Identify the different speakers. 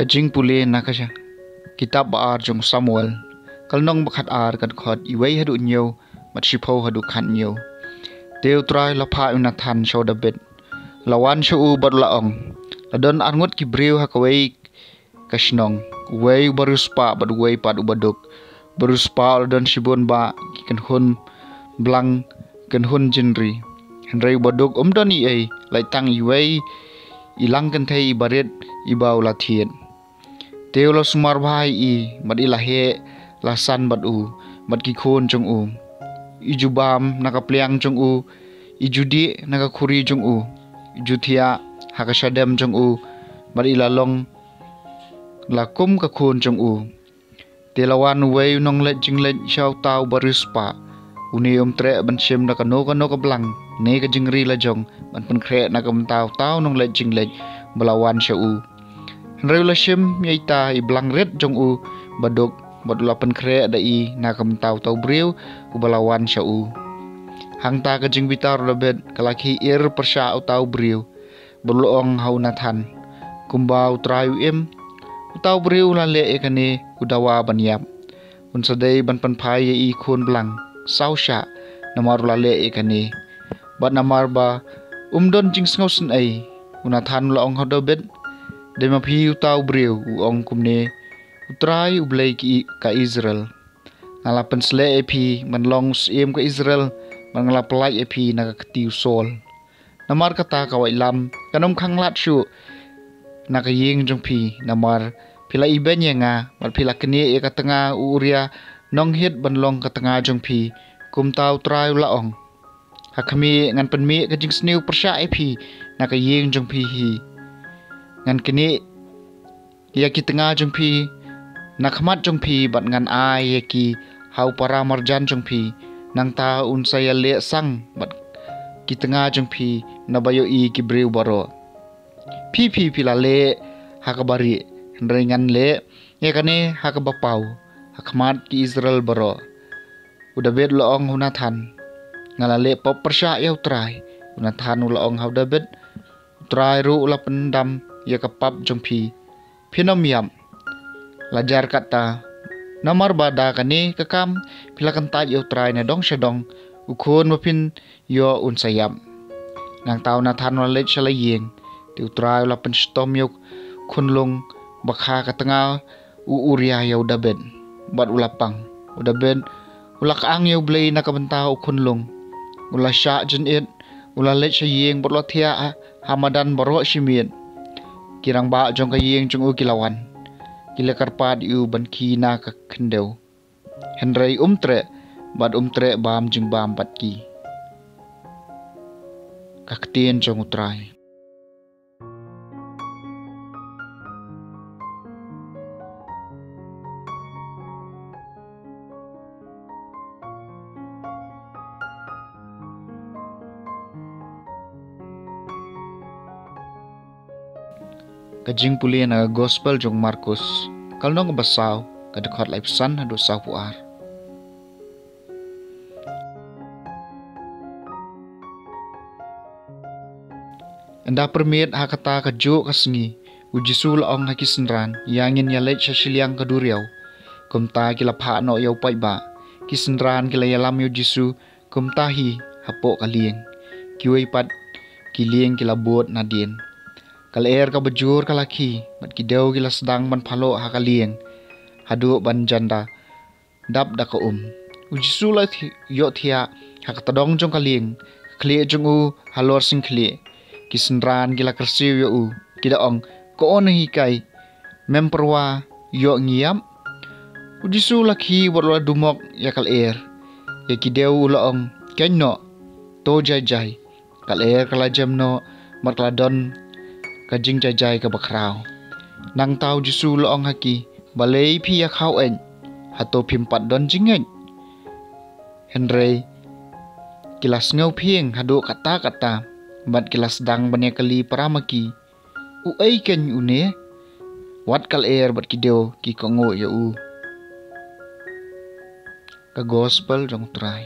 Speaker 1: Kajing puli nakasya. Kitab baar jong Samuel. Kalnong bakat ar kad khot iway hadu nyo mat sipaw hadu kan nyo. Deo try lapa Nathan shaw David. Lawan shaw bad laong. Ladon arngot ki brew hakaway kasnong. Way baruspa bad way pad ubaduk. Baruspa ladon sibon ba ki kanhun blang kanhun jinri. Henry baduk don ay lai tang iway ilang kan thay ibarit ibaw latian. Teo lo sumar bahai mad ilahe lasan bad mad ki khon jong ijubam nakapliang jong ijudi nakakuri jong ijuthia hakasadam jong mad ilalong lakum ka khon jong telawan way nong let jinglet shaw tau baruspa uni tre ban shem nakano ka blang ne ka jingri la jong ban pen kre nakam tau nong let jinglet balawan sha Reulashim yaita iblang red jong baduk badulapan kre da nakam tau brew ubalawan sya hangta ka jing bitar rabet kalaki ir persya tau brew berloong hau Nathan kumbau trayu utau brew lale ekane udawa banyap unsadai ban panpai khon blang sausya namar lale ekane bat namar ba don jing sngosen ai Nathan laong hau dobet Dema pi utau brew uong kumne utrai ublay ki ka Israel. Ngalapan sle epi manlong siem ka Israel mangalapalay epi nakakatiu sol. Namar kata kawai lam kanom kanglat syu nakaying jong pi namar pila ibenya nga mar pila kene e katanga uria nong hit banlong katanga jong pi kumtau trai laong. Hakami ngan penmi kajing sniu persya epi nakaying jong pi hi. Ngan kini ya ki tengah jong pi nakmat jong pi bat ngan ai ya ki hau para marjan jong pi nang ta saya le sang bat ki tengah jong pi nabayo ki brew baro pi pila le hakabari ngan le ya kane hakabapau hakmat ki Israel baro udah bed loong Nathan ngalale pop persya ya utrai Nathan loong hau David utrai ru ula pendam ya kapap jong pi pinom yam lajar kata namar bada kani kakam pila kantaj yo try na dong syadong ukon mapin yo unsayam nang tau Nathan walet shalayeng ti utray la pen stom yo kunlong bakha katanga uria yo David bat ulapang David ulak ang yo blay nakabanta kunlong ula sya jen it ula let syayeng bot lothia hamadan baro shimien kirang ba jong kayeng jong kilawan kila karpad ban kina ka kendeu Henry tre bam jeng bam pat ki kaktien jong utrai Kajing puli na gospel jong Markus kalno nga basaw kadakot life san hadu sa puar. Anda permit hakata kajo kasngi ujisul ong hakisenran yangin yalet sa siliang kaduriaw kumta kila no yaw paiba kisenran kila yalam yo jisu kumtahi hapo kaliyeng kiway pat kiliyeng kila buot na din. Kalaer ka bajur kalaki mat kidaw kila sedang ban phalo hakalieng hadu ban janda dap da ka ujisula yo thia hakatadong jong kalieng kli jong halor sing kli kisenran kila kersiw yo kidaong ko on hikai memperwa yo ngiam ujisula ki borla dumok ya kalaer ya kidaw ulaong kenno to jajai kalaer kala jamno mat kaladon kajing jajai ka bakraw nang tau jisu loong haki balay pi yakhaw en hato pimpat don jingeng Henry kilas ngaw pieng hado kata bat kilas dang banya kali paramaki uay ken une wat kal bat kideo ki kongo ya ka gospel jong try